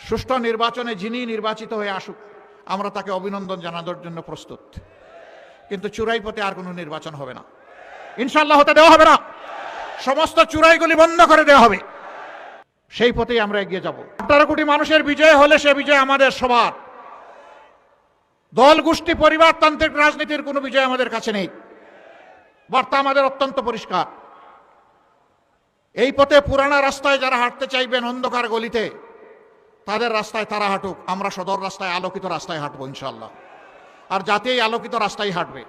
সুষ্ঠু নির্বাচনে যিনি নির্বাচিত হয়ে আসুক আমরা তাকে অভিনন্দন জানানোর জন্য প্রস্তুত। কিন্তু চুরাই পথে আর কোনো নির্বাচন হবে না, ইনশাআল্লাহ হতে দেওয়া হবে না। সমস্ত চুরাইগুলি বন্ধ করে দেওয়া হবে, সেই পথেই আমরা এগিয়ে যাব। 18 কোটি মানুষের বিজয় হলে সে বিজয় আমাদের সবার। দল গোষ্ঠী পরিবারতান্ত্রিক রাজনীতির কোনো বিজয় আমাদের কাছে নেই। বার্তা আমাদের অত্যন্ত পরিষ্কার। এই পথে পুরানা রাস্তায় যারা হাঁটতে চাইবেন অন্ধকার গলিতে, তাদের রাস্তায় তারা হাঁটুক, আমরা সদর রাস্তায় আলোকিত রাস্তায় হাঁটবো ইনশাআল্লাহ। আর জাতি এই আলোকিত রাস্তায় হাঁটবে।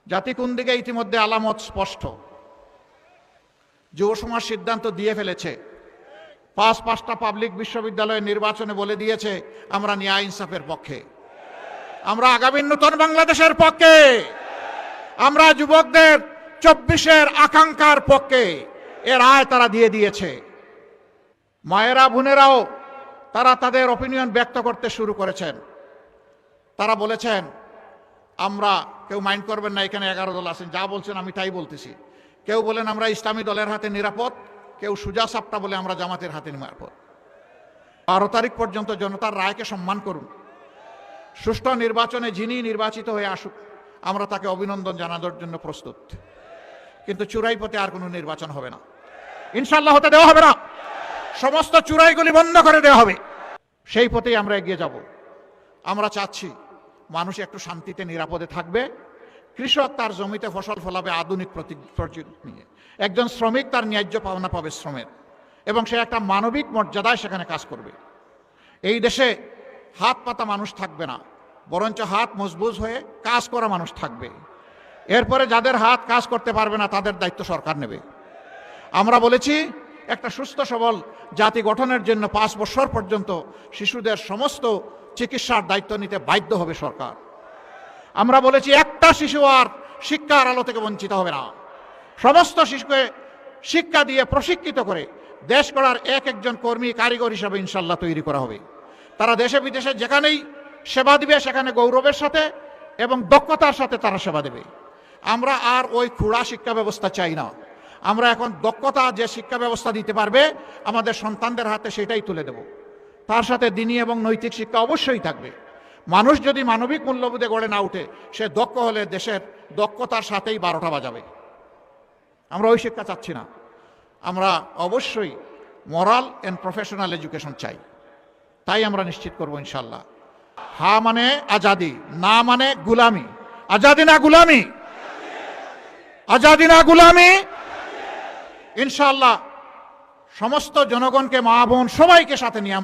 জাতি কোন দিকে ইতিমধ্যে আলামত স্পষ্ট। যুব সমাজ সিদ্ধান্ত দিয়ে ফেলেছে। পাঁচটা পাবলিক বিশ্ববিদ্যালয়ের নির্বাচনে বলে দিয়েছে আমরা ন্যায় ইনসাফের পক্ষে, আমরা আগামী নতুন বাংলাদেশের পক্ষে, আমরা যুবকদের 24-এর আকাঙ্ক্ষার পক্ষে। এর রায় তারা দিয়ে দিয়েছে। মায়েরা বোনেরাও তারা তাদের অপিনিয়ন ব্যক্ত করতে শুরু করেছেন। তারা বলেছেন আমরা, কেউ মাইন্ড করবেন না, এখানে 11 দল আছেন, যা বলছেন আমি তাই বলতেছি। কেউ বলেন আমরা ইসলামী দলের হাতে নিরাপদ, কেউ সুজা সাপটা বলে আমরা জামাতের হাতে নিরাপদ। 12 তারিখ পর্যন্ত জনতার রায়কে সম্মান করুন। সুষ্ঠু নির্বাচনে যিনি নির্বাচিত হয়ে আসুক আমরা তাকে অভিনন্দন জানানোর জন্য প্রস্তুত। কিন্তু চুরাই পথে আর কোনো নির্বাচন হবে না, ইনশাআল্লাহ হতে দেওয়া হবে না। সমস্ত চুরাইগুলি বন্ধ করে দেওয়া হবে, সেই পথেই আমরা এগিয়ে যাব। আমরা চাচ্ছি মানুষ একটু শান্তিতে নিরাপদে থাকবে। কৃষক তার জমিতে ফসল ফলাবে আধুনিক প্রযুক্তি নিয়ে। একজন শ্রমিক তার ন্যায্য পাওনা পাবে শ্রমের, এবং সে একটা মানবিক মর্যাদায় সেখানে কাজ করবে। এই দেশে হাত পাতা মানুষ থাকবে না, বরঞ্চ হাত মজবুত হয়ে কাজ করা মানুষ থাকবে। এরপরে যাদের হাত কাজ করতে পারবে না তাদের দায়িত্ব সরকার নেবে। আমরা বলেছি একটা সুস্থ সবল জাতি গঠনের জন্য 5 বছর পর্যন্ত শিশুদের সমস্ত চিকিৎসার দায়িত্ব নিতে বাধ্য হবে সরকার। আমরা বলেছি একটা শিশু আর শিক্ষার আলো থেকে বঞ্চিত হবে না। সমস্ত শিশুকে শিক্ষা দিয়ে প্রশিক্ষিত করে দেশ গড়ার একজন কর্মী কারিগর হিসাবে ইনশাল্লাহ তৈরি করা হবে। তারা দেশে বিদেশে যেখানেই সেবা দিবে সেখানে গৌরবের সাথে এবং দক্ষতার সাথে তারা সেবা দেবে। আমরা আর ওই খুঁড়া শিক্ষা ব্যবস্থা চাই না। আমরা এখন দক্ষতা যে শিক্ষা ব্যবস্থা দিতে পারবে আমাদের সন্তানদের হাতে সেটাই তুলে দেব। তার সাথে দিনী এবং নৈতিক শিক্ষা অবশ্যই থাকবে। মানুষ যদি মানবিক মূল্যবোধে গড়ে না উঠে, সে দক্ষ হলে দেশের দক্ষতার সাথেই 12টা বাজাবে। আমরা ওই শিক্ষা চাচ্ছি না। আমরা অবশ্যই মোরাল অ্যান্ড প্রফেশনাল এডুকেশন চাই। তাই আমরা নিশ্চিত করবো ইনশাল্লাহ। হা মানে আজাদি, না মানে গুলামি। আজাদি না গুলামি, আজাদি না গুলামি। ইনশাআল্লাহ সমস্ত জনগণকে, মা বোন সবাইকে সাথে নিয়ে